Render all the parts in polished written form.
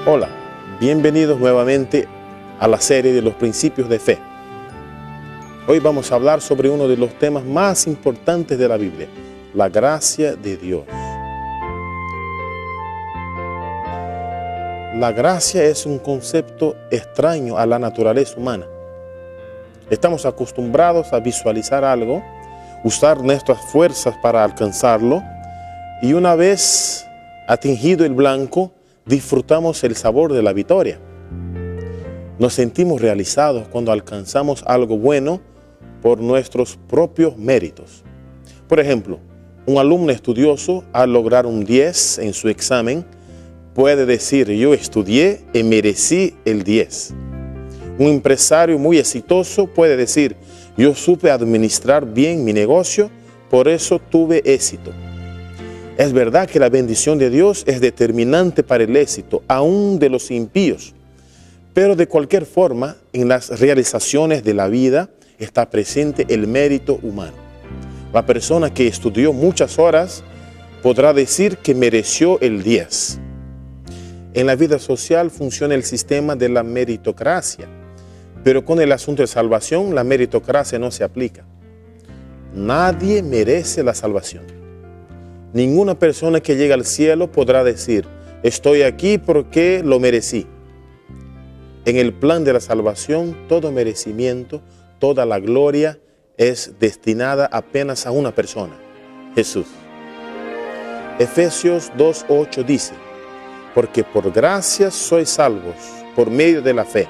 Hola, bienvenidos nuevamente a la serie de los principios de fe. Hoy vamos a hablar sobre uno de los temas más importantes de la Biblia, la gracia de Dios. La gracia es un concepto extraño a la naturaleza humana. Estamos acostumbrados a visualizar algo, usar nuestras fuerzas para alcanzarlo, y una vez atingido el blanco, disfrutamos el sabor de la victoria. Nos sentimos realizados cuando alcanzamos algo bueno por nuestros propios méritos. Por ejemplo, un alumno estudioso al lograr un 10 en su examen puede decir: yo estudié y merecí el 10. Un empresario muy exitoso puede decir: yo supe administrar bien mi negocio, por eso tuve éxito. Es verdad que la bendición de Dios es determinante para el éxito, aún de los impíos. Pero de cualquier forma, en las realizaciones de la vida está presente el mérito humano. La persona que estudió muchas horas podrá decir que mereció el 10. En la vida social funciona el sistema de la meritocracia, pero con el asunto de salvación, la meritocracia no se aplica. Nadie merece la salvación. Ninguna persona que llega al cielo podrá decir: estoy aquí porque lo merecí. En el plan de la salvación, todo merecimiento, toda la gloria es destinada apenas a una persona: Jesús. Efesios 2:8 dice: porque por gracia sois salvos por medio de la fe,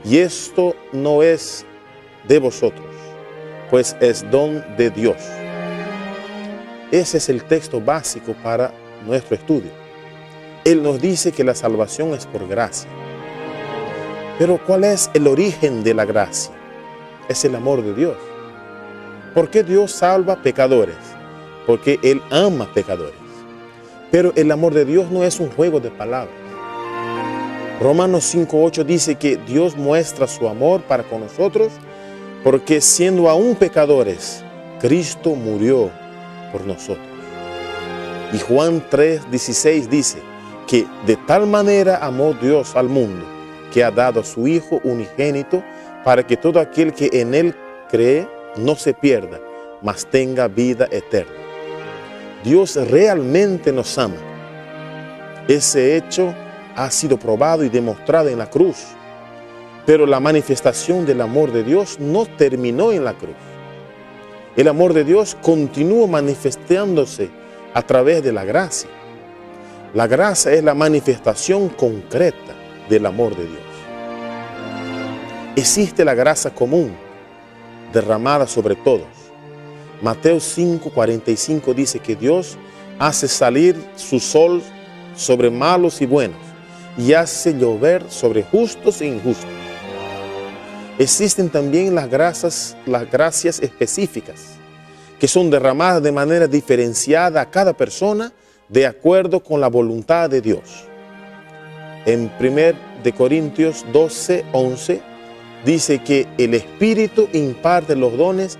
y esto no es de vosotros, pues es don de Dios. Ese es el texto básico para nuestro estudio. Él nos dice que la salvación es por gracia. Pero ¿cuál es el origen de la gracia? Es el amor de Dios. ¿Por qué Dios salva pecadores? Porque Él ama pecadores. Pero el amor de Dios no es un juego de palabras. Romanos 5:8 dice que Dios muestra su amor para con nosotros porque siendo aún pecadores, Cristo murió por nosotros. Y Juan 3:16 dice que de tal manera amó Dios al mundo que ha dado a su Hijo unigénito para que todo aquel que en Él cree no se pierda, mas tenga vida eterna. Dios realmente nos ama. Ese hecho ha sido probado y demostrado en la cruz. Pero la manifestación del amor de Dios no terminó en la cruz. El amor de Dios continúa manifestándose a través de la gracia. La gracia es la manifestación concreta del amor de Dios. Existe la gracia común, derramada sobre todos. Mateo 5:45 dice que Dios hace salir su sol sobre malos y buenos, y hace llover sobre justos e injustos. Existen también las gracias específicas, que son derramadas de manera diferenciada a cada persona de acuerdo con la voluntad de Dios. En 1 Corintios 12:11 dice que el Espíritu imparte los dones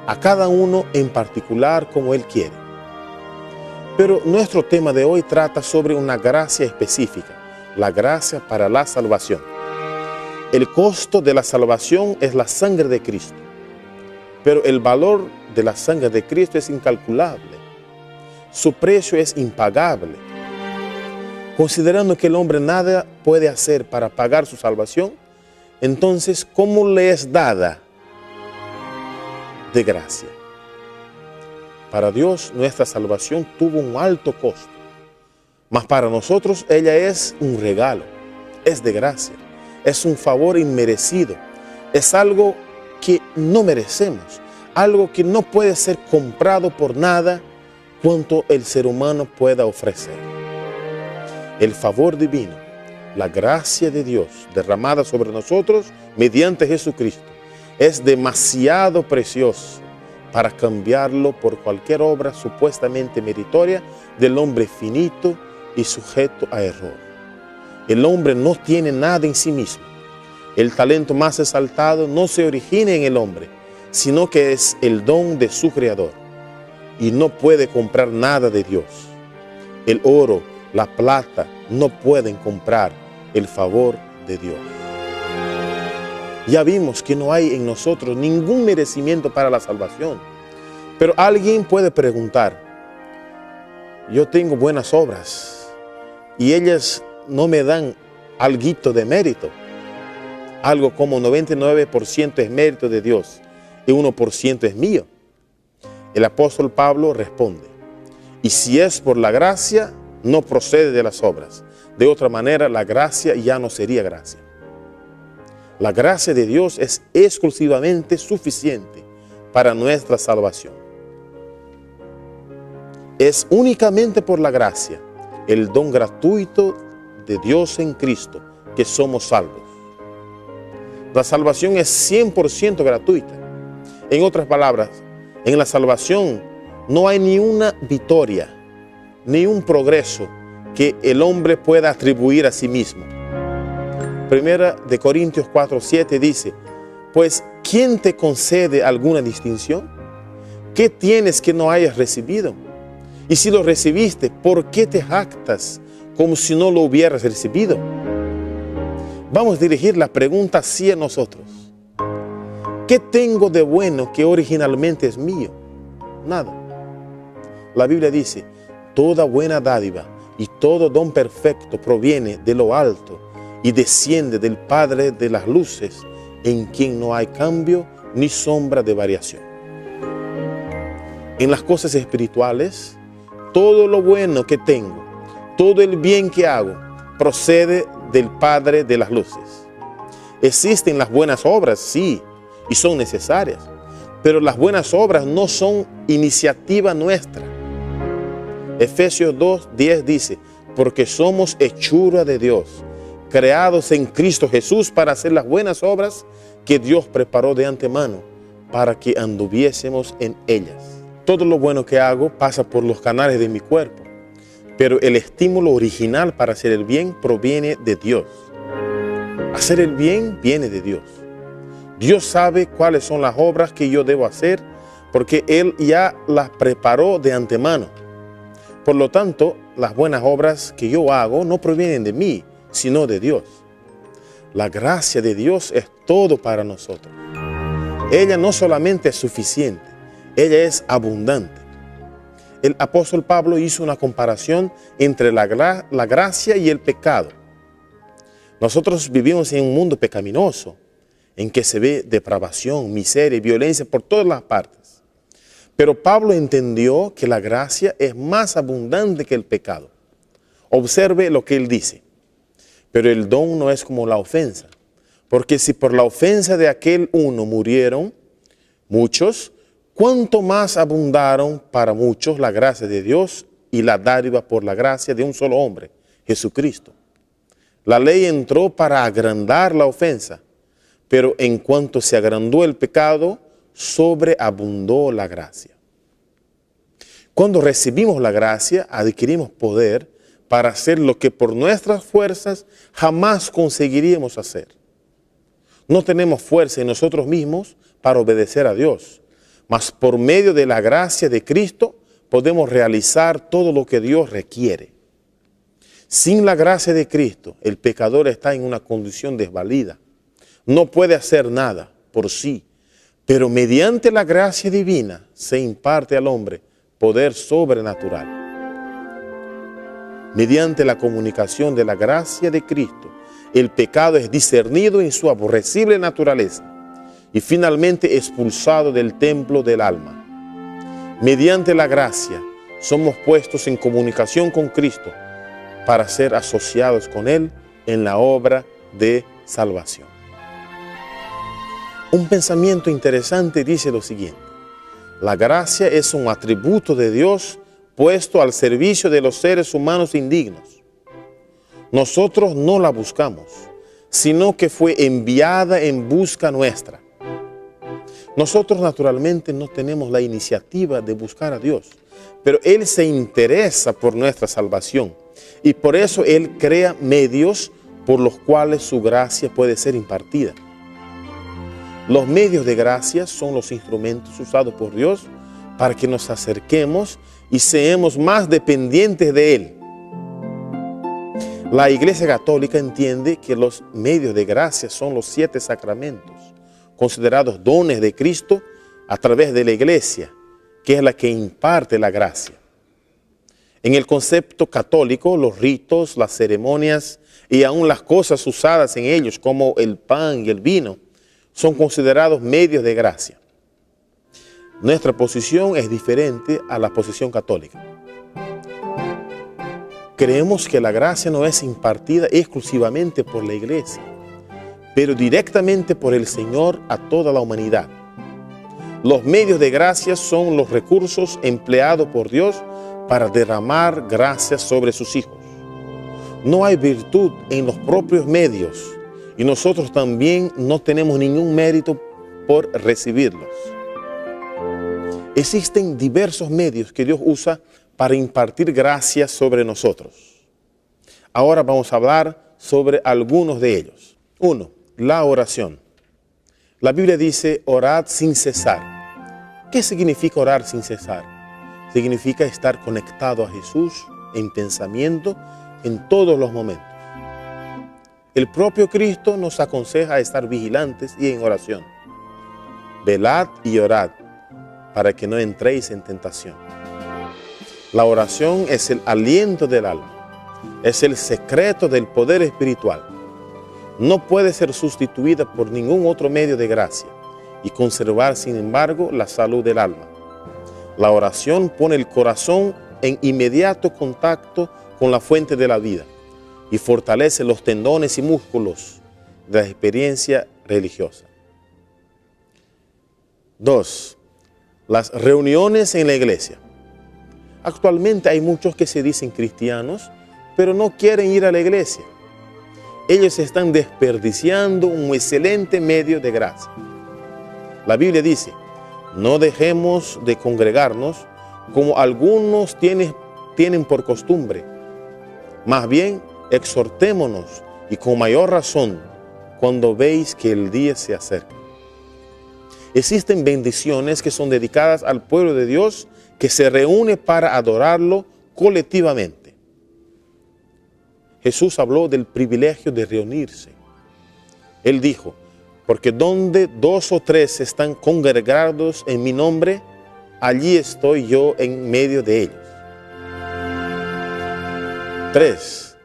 a cada uno en particular como Él quiere. Pero nuestro tema de hoy trata sobre una gracia específica, la gracia para la salvación. El costo de la salvación es la sangre de Cristo, pero el valor de la sangre de Cristo es incalculable. Su precio es impagable. Considerando que el hombre nada puede hacer para pagar su salvación, entonces, ¿cómo le es dada? De gracia. Para Dios, nuestra salvación tuvo un alto costo, mas para nosotros ella es un regalo, es de gracia. Es un favor inmerecido, es algo que no merecemos, algo que no puede ser comprado por nada cuanto el ser humano pueda ofrecer. El favor divino, la gracia de Dios derramada sobre nosotros mediante Jesucristo, es demasiado precioso para cambiarlo por cualquier obra supuestamente meritoria del hombre finito y sujeto a error. El hombre no tiene nada en sí mismo. El talento más exaltado no se origina en el hombre, sino que es el don de su Creador. Y no puede comprar nada de Dios. El oro, la plata no pueden comprar el favor de Dios. Ya vimos que no hay en nosotros ningún merecimiento para la salvación. Pero alguien puede preguntar, yo tengo buenas obras y ellas no me dan alguito de mérito. Algo como 99% es mérito de Dios y 1% es mío. El apóstol Pablo responde, y si es por la gracia, no procede de las obras. De otra manera, la gracia ya no sería gracia. La gracia de Dios es exclusivamente suficiente para nuestra salvación. Es únicamente por la gracia, el don gratuito de Dios en Cristo, que somos salvos. La salvación es 100% gratuita. En otras palabras, en la salvación no hay ni una victoria, ni un progreso que el hombre pueda atribuir a sí mismo. Primera de Corintios 4:7 dice, pues ¿quién te concede alguna distinción? ¿Qué tienes que no hayas recibido? Y si lo recibiste, ¿por qué te jactas como si no lo hubieras recibido? Vamos a dirigir la pregunta así a nosotros. ¿Qué tengo de bueno que originalmente es mío? Nada. La Biblia dice, toda buena dádiva y todo don perfecto proviene de lo alto y desciende del Padre de las luces, en quien no hay cambio ni sombra de variación. En las cosas espirituales, todo lo bueno que tengo, todo el bien que hago, procede del Padre de las luces. Existen las buenas obras, sí, y son necesarias, pero las buenas obras no son iniciativa nuestra. Efesios 2:10 dice, porque somos hechura de Dios, creados en Cristo Jesús para hacer las buenas obras que Dios preparó de antemano para que anduviésemos en ellas. Todo lo bueno que hago pasa por los canales de mi cuerpo, pero el estímulo original para hacer el bien proviene de Dios. Hacer el bien viene de Dios. Dios sabe cuáles son las obras que yo debo hacer porque Él ya las preparó de antemano. Por lo tanto, las buenas obras que yo hago no provienen de mí, sino de Dios. La gracia de Dios es todo para nosotros. Ella no solamente es suficiente, ella es abundante. El apóstol Pablo hizo una comparación entre la gracia y el pecado. Nosotros vivimos en un mundo pecaminoso, en que se ve depravación, miseria y violencia por todas las partes. Pero Pablo entendió que la gracia es más abundante que el pecado. Observe lo que él dice. Pero el don no es como la ofensa, porque si por la ofensa de aquel uno murieron muchos, ¿cuánto más abundaron para muchos la gracia de Dios y la dádiva por la gracia de un solo hombre, Jesucristo? La ley entró para agrandar la ofensa, pero en cuanto se agrandó el pecado, sobreabundó la gracia. Cuando recibimos la gracia, adquirimos poder para hacer lo que por nuestras fuerzas jamás conseguiríamos hacer. No tenemos fuerza en nosotros mismos para obedecer a Dios, mas por medio de la gracia de Cristo podemos realizar todo lo que Dios requiere. Sin la gracia de Cristo, el pecador está en una condición desvalida. No puede hacer nada por sí, pero mediante la gracia divina se imparte al hombre poder sobrenatural. Mediante la comunicación de la gracia de Cristo, el pecado es discernido en su aborrecible naturaleza y finalmente expulsado del templo del alma. Mediante la gracia somos puestos en comunicación con Cristo para ser asociados con Él en la obra de salvación. Un pensamiento interesante dice lo siguiente: la gracia es un atributo de Dios puesto al servicio de los seres humanos indignos. Nosotros no la buscamos, sino que fue enviada en busca nuestra. Nosotros naturalmente no tenemos la iniciativa de buscar a Dios, pero Él se interesa por nuestra salvación y por eso Él crea medios por los cuales su gracia puede ser impartida. Los medios de gracia son los instrumentos usados por Dios para que nos acerquemos y seamos más dependientes de Él. La Iglesia Católica entiende que los medios de gracia son los 7 sacramentos, considerados dones de Cristo a través de la Iglesia, que es la que imparte la gracia. En el concepto católico, los ritos, las ceremonias y aún las cosas usadas en ellos, como el pan y el vino, son considerados medios de gracia. Nuestra posición es diferente a la posición católica. Creemos que la gracia no es impartida exclusivamente por la Iglesia, pero directamente por el Señor a toda la humanidad. Los medios de gracia son los recursos empleados por Dios para derramar gracia sobre sus hijos. No hay virtud en los propios medios y nosotros también no tenemos ningún mérito por recibirlos. Existen diversos medios que Dios usa para impartir gracia sobre nosotros. Ahora vamos a hablar sobre algunos de ellos. 1. La oración. La Biblia dice, orad sin cesar. ¿Qué significa orar sin cesar? Significa estar conectado a Jesús en pensamiento en todos los momentos. El propio Cristo nos aconseja estar vigilantes y en oración. Velad y orad para que no entréis en tentación. La oración es el aliento del alma, es el secreto del poder espiritual. No puede ser sustituida por ningún otro medio de gracia y conservar, sin embargo, la salud del alma. La oración pone el corazón en inmediato contacto con la fuente de la vida y fortalece los tendones y músculos de la experiencia religiosa. 2. Las reuniones en la iglesia. Actualmente hay muchos que se dicen cristianos, pero no quieren ir a la iglesia. Ellos están desperdiciando un excelente medio de gracia. La Biblia dice, no dejemos de congregarnos como algunos tienen por costumbre. Más bien, exhortémonos y con mayor razón cuando veis que el día se acerca. Existen bendiciones que son dedicadas al pueblo de Dios que se reúne para adorarlo colectivamente. Jesús habló del privilegio de reunirse. Él dijo, porque donde 2 o 3 están congregados en mi nombre, allí estoy yo en medio de ellos. 3.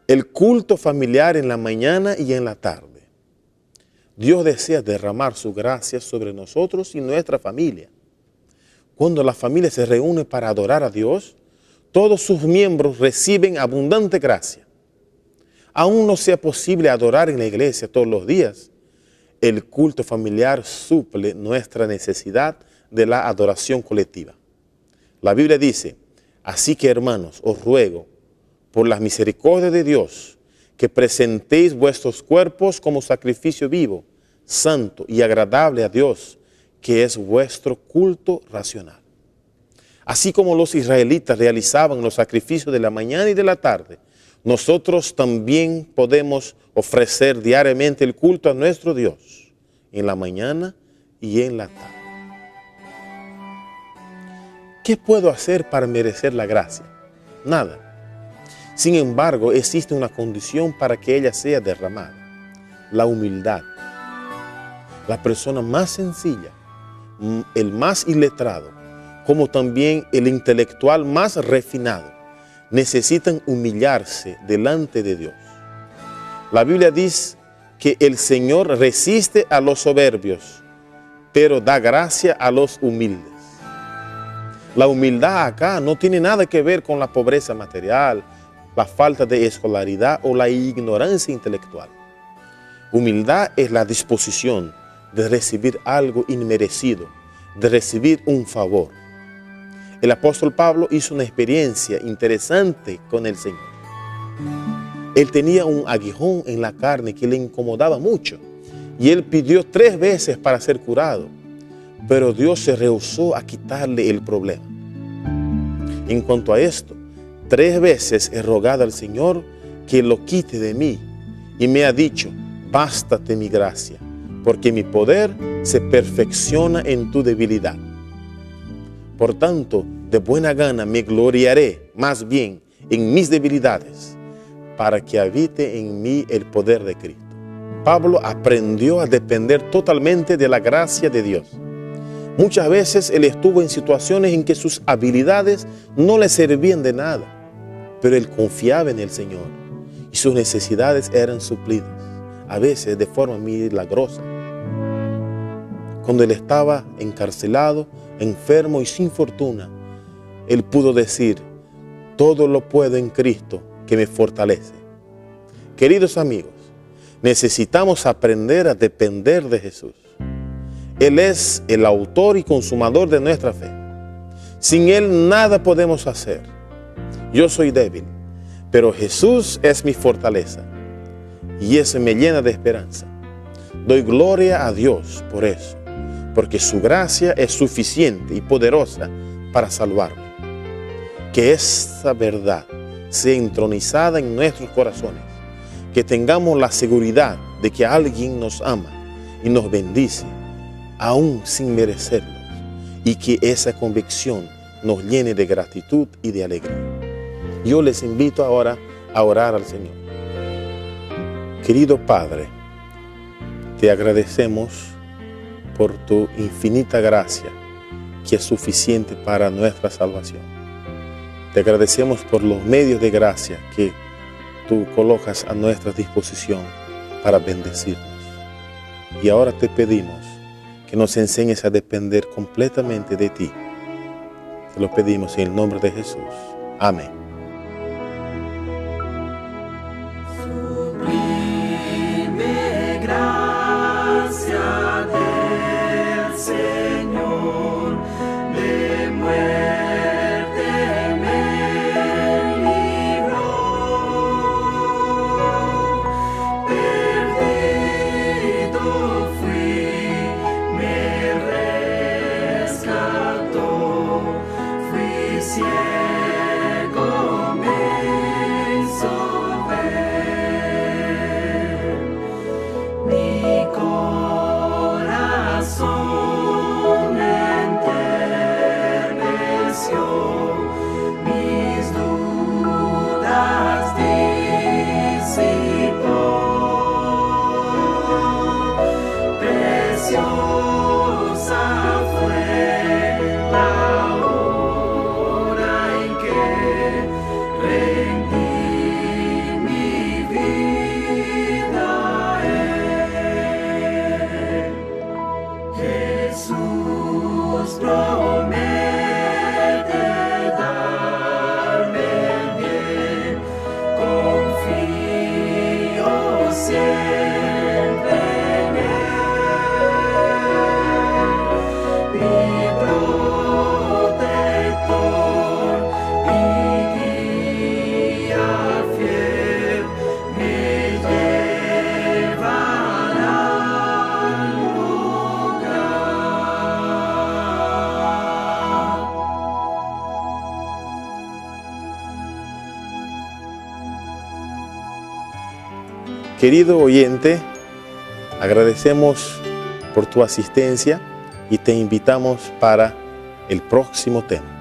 El culto familiar en la mañana y en la tarde. Dios desea derramar su gracia sobre nosotros y nuestra familia. Cuando la familia se reúne para adorar a Dios, todos sus miembros reciben abundante gracia. Aún no sea posible adorar en la iglesia todos los días, el culto familiar suple nuestra necesidad de la adoración colectiva. La Biblia dice, así que hermanos, os ruego, por las misericordias de Dios, que presentéis vuestros cuerpos como sacrificio vivo, santo y agradable a Dios, que es vuestro culto racional. Así como los israelitas realizaban los sacrificios de la mañana y de la tarde, nosotros también podemos ofrecer diariamente el culto a nuestro Dios, en la mañana y en la tarde. ¿Qué puedo hacer para merecer la gracia? Nada. Sin embargo, existe una condición para que ella sea derramada: la humildad. La persona más sencilla, el más iletrado, como también el intelectual más refinado, necesitan humillarse delante de Dios. La Biblia dice que el Señor resiste a los soberbios, pero da gracia a los humildes. La humildad acá no tiene nada que ver con la pobreza material, la falta de escolaridad o la ignorancia intelectual. Humildad es la disposición de recibir algo inmerecido, de recibir un favor. El apóstol Pablo hizo una experiencia interesante con el Señor. Él tenía un aguijón en la carne que le incomodaba mucho y él pidió 3 veces para ser curado, pero Dios se rehusó a quitarle el problema. En cuanto a esto, 3 veces he rogado al Señor que lo quite de mí y me ha dicho, bástate mi gracia, porque mi poder se perfecciona en tu debilidad. Por tanto, de buena gana me gloriaré más bien en mis debilidades, para que habite en mí el poder de Cristo. Pablo aprendió a depender totalmente de la gracia de Dios. Muchas veces él estuvo en situaciones en que sus habilidades no le servían de nada, pero él confiaba en el Señor y sus necesidades eran suplidas, a veces de forma milagrosa. Cuando él estaba encarcelado, enfermo y sin fortuna, él pudo decir: todo lo puedo en Cristo que me fortalece. Queridos amigos, necesitamos aprender a depender de Jesús. Él es el autor y consumador de nuestra fe. Sin Él nada podemos hacer. Yo soy débil, pero Jesús es mi fortaleza y eso me llena de esperanza. Doy gloria a Dios por eso, porque su gracia es suficiente y poderosa para salvarme. Que esta verdad sea entronizada en nuestros corazones, que tengamos la seguridad de que alguien nos ama y nos bendice, aún sin merecerlo, y que esa convicción nos llene de gratitud y de alegría. Yo les invito ahora a orar al Señor. Querido Padre, te agradecemos por tu infinita gracia, que es suficiente para nuestra salvación. Te agradecemos por los medios de gracia que tú colocas a nuestra disposición para bendecirnos. Y ahora te pedimos que nos enseñes a depender completamente de ti. Te lo pedimos en el nombre de Jesús. Amén. Sublime gracia del Señor, de muerte me libró, perdido fui, me rescató, fui ciego, me hizo ver, mi corazón enterneció, mis dudas disipó, preciosa fue la hora en que rendí mi vida a Él. Jesús promete darme el bien, confío siempre en Él, mi protector y guía fiel, me llevará al lugar. Querido oyente, agradecemos por tu asistencia y te invitamos para el próximo tema.